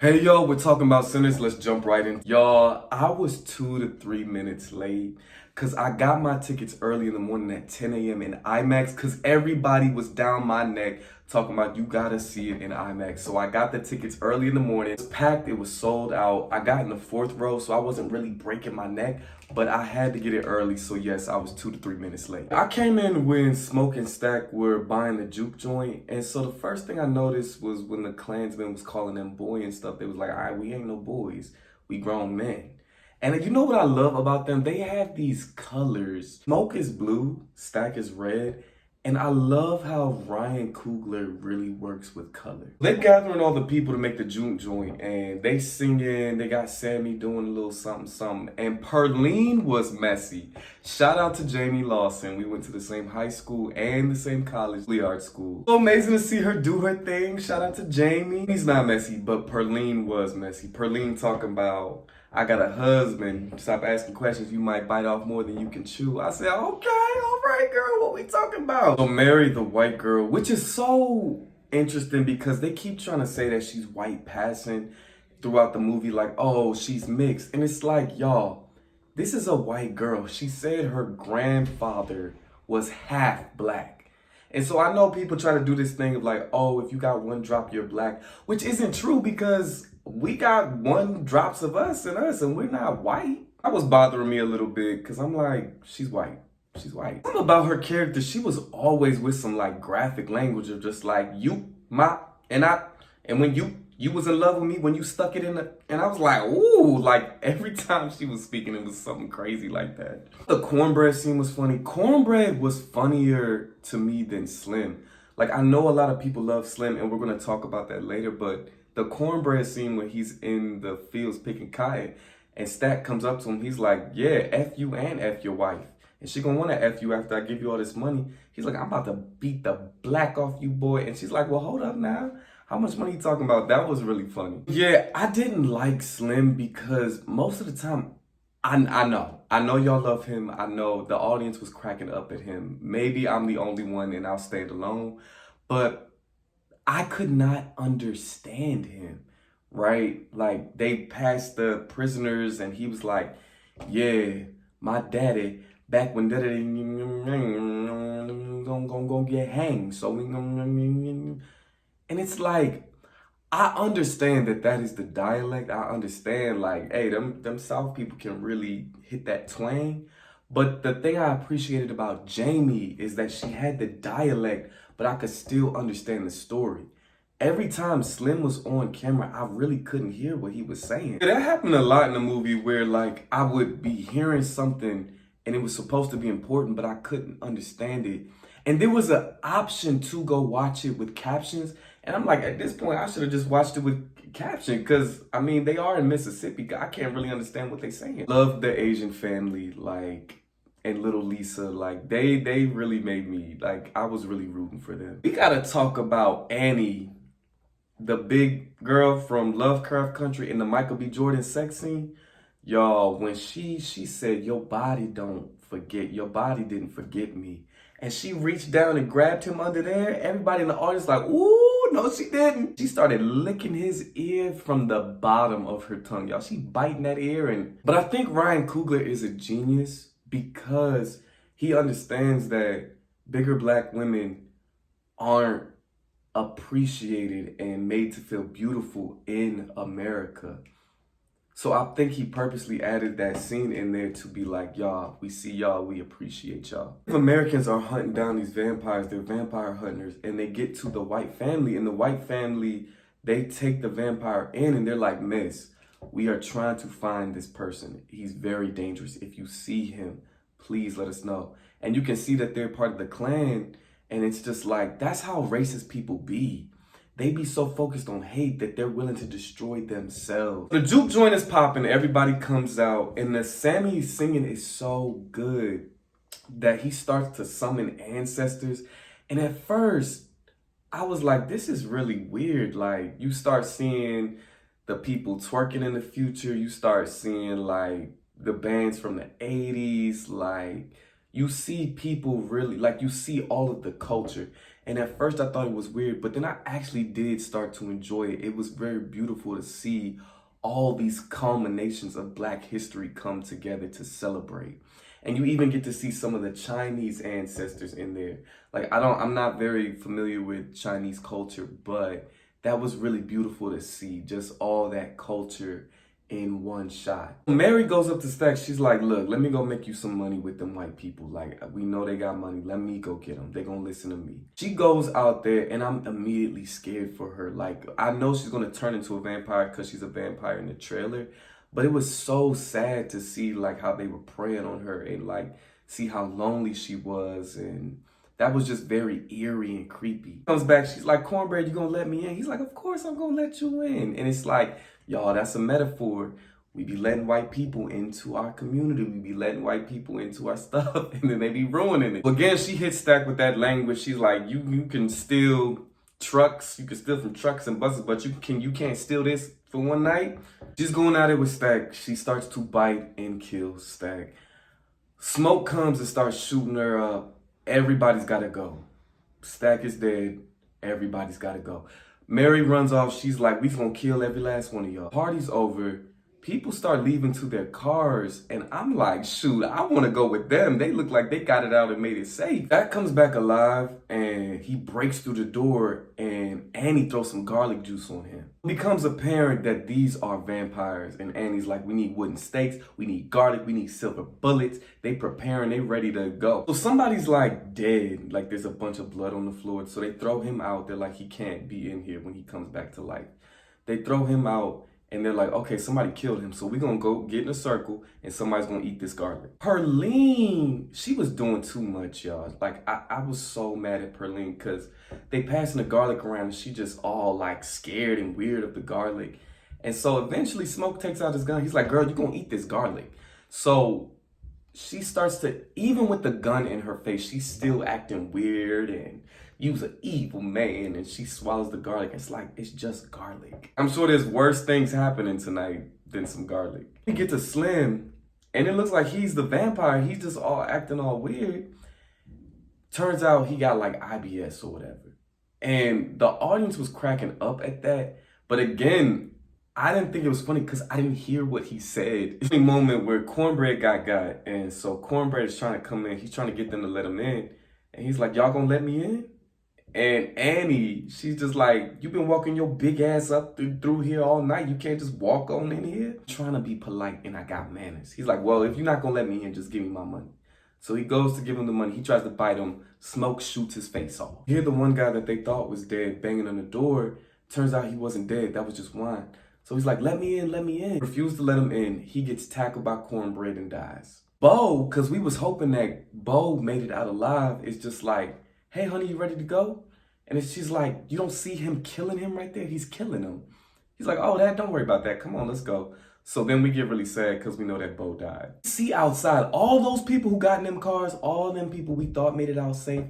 Hey yo, we're talking about sinners. Let's jump right in. Y'all, I was 2 to 3 minutes late because I got my tickets early in the morning at 10 a.m. in IMAX because everybody was down my neck talking about you gotta see it in IMAX. So I got the tickets early in the morning. It was packed, it was sold out. I got in the fourth row, so I wasn't really breaking my neck, but I had to get it early. So yes, I was 2 to 3 minutes late. I came in when Smoke and Stack were buying the juke joint, and so the first thing I noticed was when the Klansman was calling them boy and stuff, they was like, all right, we ain't no boys, we grown men. And you know what I love about them? They have these colors. Smoke is blue, Stack is red, and I love how Ryan Coogler really works with color. They're gathering all the people to make the juke joint, and they singing, they got Sammy doing a little something, something, and Perlene was messy. Shout out to Jamie Lawson. We went to the same high school and the same college, Lee Art School. So amazing to see her do her thing. Shout out to Jamie. He's not messy, but Perlene was messy. Perlene talking about, I got a husband. Stop asking questions. You might bite off more than you can chew. I said, okay, all right, girl. What we talking about? So marry the white girl, which is so interesting because they keep trying to say that she's white passing throughout the movie. Like, oh, she's mixed. And it's like, y'all, this is a white girl. She said her grandfather was half black. And so I know people try to do this thing of like, oh, if you got one drop, you're black, which isn't true because we got one drops of us in us and we're not white. That was bothering me a little bit because I'm like, she's white. She's white. Something about her character, she was always with some like graphic language of just like you, my, and I, and when you was in love with me when you stuck it in the, and I was like, ooh, like every time she was speaking, it was something crazy like that. The cornbread scene was funny. Cornbread was funnier to me than Slim. Like I know a lot of people love Slim and we're gonna talk about that later, but the cornbread scene where he's in the fields picking cotton and Stack comes up to him, he's like, yeah, F you and F your wife. And she gonna wanna F you after I give you all this money. He's like, I'm about to beat the black off you, boy. And she's like, well, hold up now. How much money you talking about? That was really funny. Yeah, I didn't like Slim because most of the time, I know y'all love him. I know the audience was cracking up at him. Maybe I'm the only one and I'll stand alone. But I could not understand him, right? Like they passed the prisoners and he was like, yeah, my daddy, back when daddy gonna get hanged. So we gonna, and it's like, I understand that that is the dialect. I understand like, hey, them South people can really hit that twang. But the thing I appreciated about Jamie is that she had the dialect, but I could still understand the story. Every time Slim was on camera, I really couldn't hear what he was saying. That happened a lot in the movie where like I would be hearing something and it was supposed to be important, but I couldn't understand it. And there was an option to go watch it with captions. And I'm like, at this point, I should have just watched it with caption because, I mean, they are in Mississippi. I can't really understand what they're saying. Love the Asian family, like, and little Lisa, like, they really made me, like, I was really rooting for them. We gotta talk about Annie, the big girl from Lovecraft Country in the Michael B. Jordan sex scene. Y'all, when she said, your body don't forget, your body didn't forget me. And she reached down and grabbed him under there. Everybody in the audience like, ooh, no, she didn't. She started licking his ear from the bottom of her tongue, y'all. She biting that ear. But I think Ryan Coogler is a genius because he understands that bigger black women aren't appreciated and made to feel beautiful in America. So I think he purposely added that scene in there to be like, y'all, we see y'all, we appreciate y'all. If Americans are hunting down these vampires, they're vampire hunters, and they get to the white family, and the white family, they take the vampire in and they're like, miss, we are trying to find this person. He's very dangerous. If you see him, please let us know. And you can see that they're part of the Klan, and it's just like, that's how racist people be. They be so focused on hate that they're willing to destroy themselves. The juke joint is popping, everybody comes out, and the Sammy singing is so good that he starts to summon ancestors. And at first, I was like, this is really weird. Like, you start seeing the people twerking in the future. You start seeing, like, the bands from the 80s. Like, you see people really, like, you see all of the culture. And at first I thought it was weird, but then I actually did start to enjoy it. It was very beautiful to see all these culminations of Black history come together to celebrate. And you even get to see some of the Chinese ancestors in there. Like I'm not very familiar with Chinese culture, but that was really beautiful to see, just all that culture in one shot. Mary goes up to Stack. She's like, look, let me go make you some money with them white people. Like, we know they got money. Let me go get them. They gonna listen to me. She goes out there and I'm immediately scared for her. Like, I know she's gonna turn into a vampire because she's a vampire in the trailer. But it was so sad to see like how they were preying on her and like see how lonely she was, and that was just very eerie and creepy. Comes back, she's like, Cornbread, you gonna let me in? He's like, of course I'm gonna let you in. And it's like, y'all, that's a metaphor. We be letting white people into our community. We be letting white people into our stuff, and then they be ruining it. Again, she hits Stack with that language. She's like, you can steal trucks, you can steal from trucks and buses, but you can't steal this for one night. She's going at it with Stack. She starts to bite and kill Stack. Smoke comes and starts shooting her up. Everybody's gotta go. Stack is dead. Everybody's gotta go. Mary runs off. She's like, we gonna kill every last one of y'all. Party's over. People start leaving to their cars, and I'm like, shoot, I want to go with them. They look like they got it out and made it safe. That comes back alive, and he breaks through the door, and Annie throws some garlic juice on him. It becomes apparent that these are vampires, and Annie's like, we need wooden stakes, we need garlic, we need silver bullets. They preparing, they ready to go. So somebody's like dead, like there's a bunch of blood on the floor, so they throw him out. They're like, he can't be in here when he comes back to life. They throw him out. And they're like, okay, somebody killed him, so we're going to go get in a circle, and somebody's going to eat this garlic. Perlene, she was doing too much, y'all. Like, I was so mad at Perlene because they passing the garlic around, and she just all, like, scared and weird of the garlic. And so eventually Smoke takes out his gun. He's like, girl, you're going to eat this garlic. So she starts to, even with the gun in her face, she's still acting weird and you's an evil man, and she swallows the garlic. It's like, it's just garlic. I'm sure there's worse things happening tonight than some garlic. We get to Slim, and it looks like he's the vampire. He's just all acting all weird. Turns out he got like IBS or whatever. And the audience was cracking up at that. But again, I didn't think it was funny because I didn't hear what he said. The moment where Cornbread got, and so Cornbread is trying to come in. He's trying to get them to let him in. And he's like, y'all gonna let me in? And Annie, she's just like, you've been walking your big ass up through here all night. You can't just walk on in here. I'm trying to be polite and I got manners. He's like, well, if you're not going to let me in, just give me my money. So he goes to give him the money. He tries to bite him. Smoke shoots his face off. Here, the one guy that they thought was dead banging on the door. Turns out he wasn't dead. That was just wine. So he's like, let me in, let me in. Refused to let him in. He gets tackled by Cornbread and dies. Bo, because we was hoping that Bo made it out alive, is just like, hey, honey, you ready to go? And she's like, you don't see him killing him right there? He's killing him. He's like, oh, Dad, don't worry about that. Come on, let's go. So then we get really sad because we know that Bo died. See outside, all those people who got in them cars, all them people we thought made it out safe,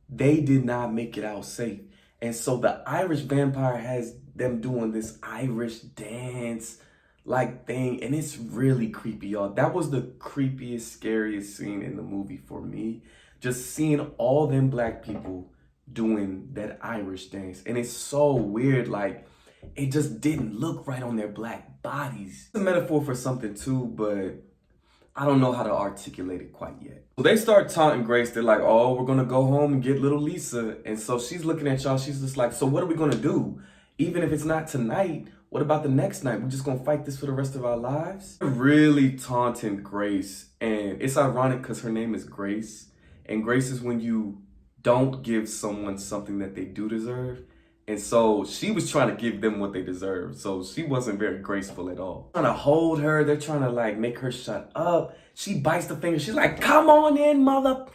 they did not make it out safe. And so the Irish vampire has them doing this Irish dance like thing, and it's really creepy, y'all. That was the creepiest, scariest scene in the movie for me. Just seeing all them black people doing that Irish dance. And it's so weird, like, it just didn't look right on their black bodies. It's a metaphor for something too, but I don't know how to articulate it quite yet. So they start taunting Grace. They're like, oh, we're gonna go home and get little Lisa. And so she's looking at y'all. She's just like, so what are we gonna do? Even if it's not tonight, what about the next night? We're just gonna fight this for the rest of our lives? They're really taunting Grace. And it's ironic because her name is Grace. And grace is when you don't give someone something that they do deserve. And so she was trying to give them what they deserve. So she wasn't very graceful at all. Trying to hold her. They're trying to like make her shut up. She bites the finger. She's like, come on in, mother.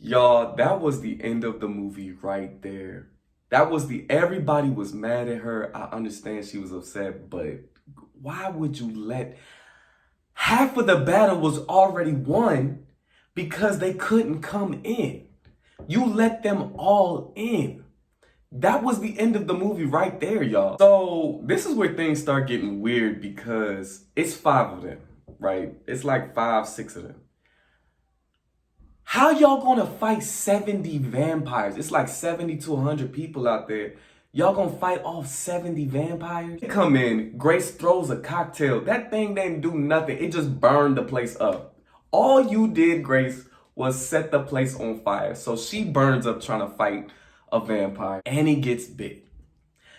Y'all, that was the end of the movie right there. That was everybody was mad at her. I understand she was upset, but why would you let, half of the battle was already won because they couldn't come in. You let them all in. That was the end of the movie right there, y'all. So this is where things start getting weird because it's 5 of them, right? It's like 5, 6 of them. How y'all gonna fight 70 vampires? It's like 70 to 100 people out there. Y'all gonna fight off 70 vampires? They come in, Grace throws a cocktail. That thing didn't do nothing. It just burned the place up. All you did, Grace, was set the place on fire. So she burns up trying to fight a vampire. Annie gets bit.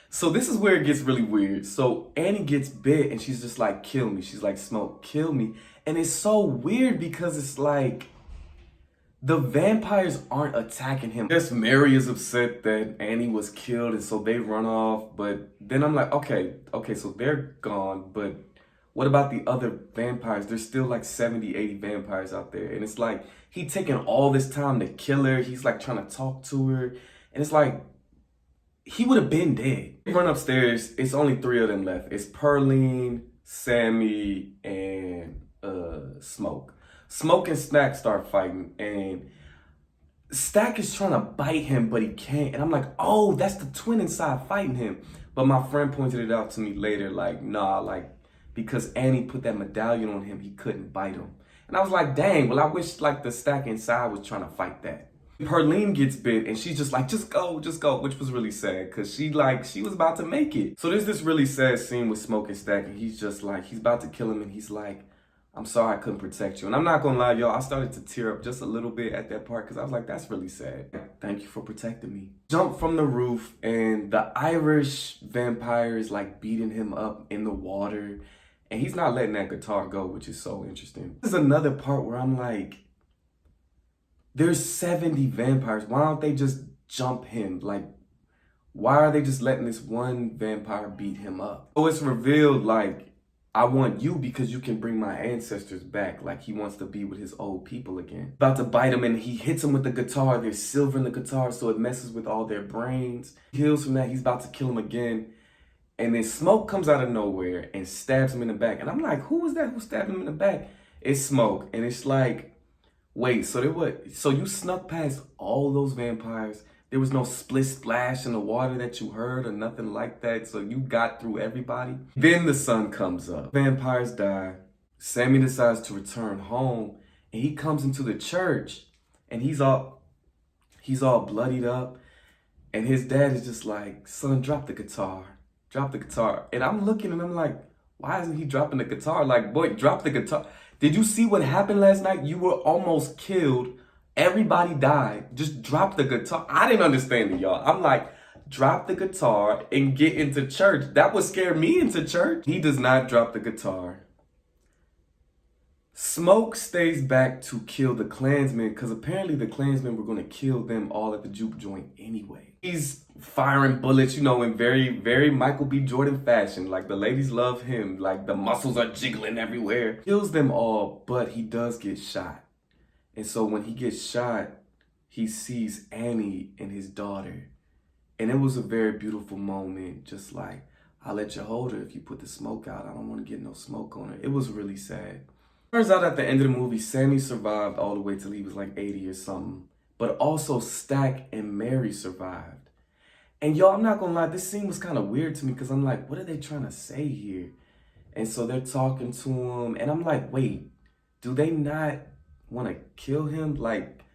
So this is where it gets really weird. So Annie gets bit and she's just like, kill me. She's like, Smoke, kill me. And it's so weird because it's like, the vampires aren't attacking him. Yes, Mary is upset that Annie was killed and so they run off. But then I'm like, okay, so they're gone. But what about the other vampires? There's still like 70, 80 vampires out there. And it's like, he taking all this time to kill her. He's like trying to talk to her. And it's like, he would have been dead. They run upstairs. It's only 3 of them left. It's Pearline, Sammy, and Smoke. Smoke and Stack start fighting, and Stack is trying to bite him, but he can't. And I'm like, oh, that's the twin inside fighting him. But my friend pointed it out to me later, like, nah, like, because Annie put that medallion on him, he couldn't bite him. And I was like, dang, well, I wish, like, the Stack inside was trying to fight that. Pearline gets bit, and she's just like, just go, which was really sad, because she was about to make it. So there's this really sad scene with Smoke and Stack, and he's just like, he's about to kill him, and he's like, I'm sorry I couldn't protect you. And I'm not gonna lie, y'all, I started to tear up just a little bit at that part because I was like, that's really sad. Thank you for protecting me. Jump from the roof and the Irish vampire is like beating him up in the water and he's not letting that guitar go, which is so interesting. This is another part where I'm like, there's 70 vampires. Why don't they just jump him? Like, why are they just letting this one vampire beat him up? So it's revealed like, I want you because you can bring my ancestors back. Like he wants to be with his old people again. About to bite him and he hits him with the guitar. There's silver in the guitar so it messes with all their brains. He heals from that. He's about to kill him again. And then Smoke comes out of nowhere and stabs him in the back. And I'm like, who was that who stabbed him in the back? It's Smoke. And it's like, wait, so you snuck past all those vampires. There was no split splash in the water that you heard or nothing like that. So you got through everybody. Then the sun comes up. Vampires die. Sammy decides to return home. And he comes into the church. And he's all bloodied up. And his dad is just like, son, drop the guitar. Drop the guitar. And I'm looking and I'm like, why isn't he dropping the guitar? Like, boy, drop the guitar. Did you see what happened last night? You were almost killed. Everybody died. Just drop the guitar. I didn't understand it, y'all. I'm like, drop the guitar and get into church. That would scare me into church. He does not drop the guitar. Smoke stays back to kill the Klansmen because apparently the Klansmen were going to kill them all at the juke joint anyway. He's firing bullets, you know, in very, very Michael B. Jordan fashion. Like the ladies love him. Like the muscles are jiggling everywhere. Kills them all, but he does get shot. And so when he gets shot, he sees Annie and his daughter. And it was a very beautiful moment. Just like, I'll let you hold her if you put the smoke out. I don't want to get no smoke on her. It was really sad. Turns out at the end of the movie, Sammy survived all the way till he was like 80 or something. But also Stack and Mary survived. And y'all, I'm not gonna lie, this scene was kind of weird to me because I'm like, what are they trying to say here? And so they're talking to him. And I'm like, wait, do they not want to kill him? Like,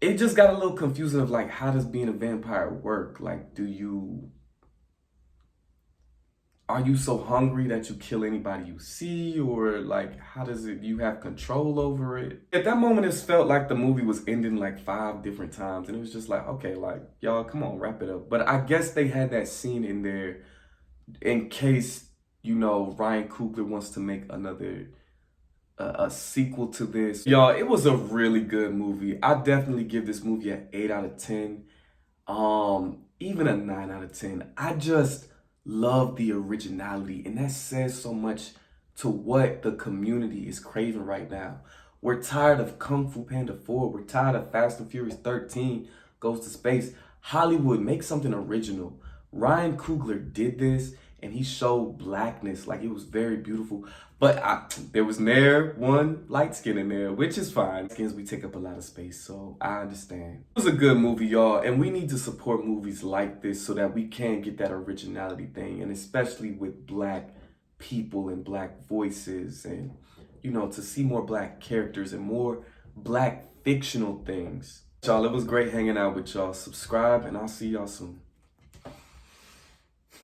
it just got a little confusing of like, how does being a vampire work? Like, are you so hungry that you kill anybody you see? Or like, how does you have control over it? At that moment, it felt like the movie was ending like 5 different times. And it was just like, okay, like, y'all, come on, wrap it up. But I guess they had that scene in there in case, you know, Ryan Coogler wants to make another a sequel to this. Y'all, it was a really good movie. I definitely give this movie an 8 out of 10. Even a 9 out of 10. I just love the originality, and that says so much to what the community is craving right now. We're tired of Kung Fu Panda 4. We're tired of Fast and Furious 13 goes to space. Hollywood, make something original. Ryan Coogler did this, and he showed blackness. Like, it was very beautiful. But there was ne'er one light skin in there, which is fine. Skins, we take up a lot of space, so I understand. It was a good movie, y'all, and we need to support movies like this so that we can get that originality thing, and especially with black people and black voices, and, you know, to see more black characters and more black fictional things. Y'all, it was great hanging out with y'all. Subscribe, and I'll see y'all soon.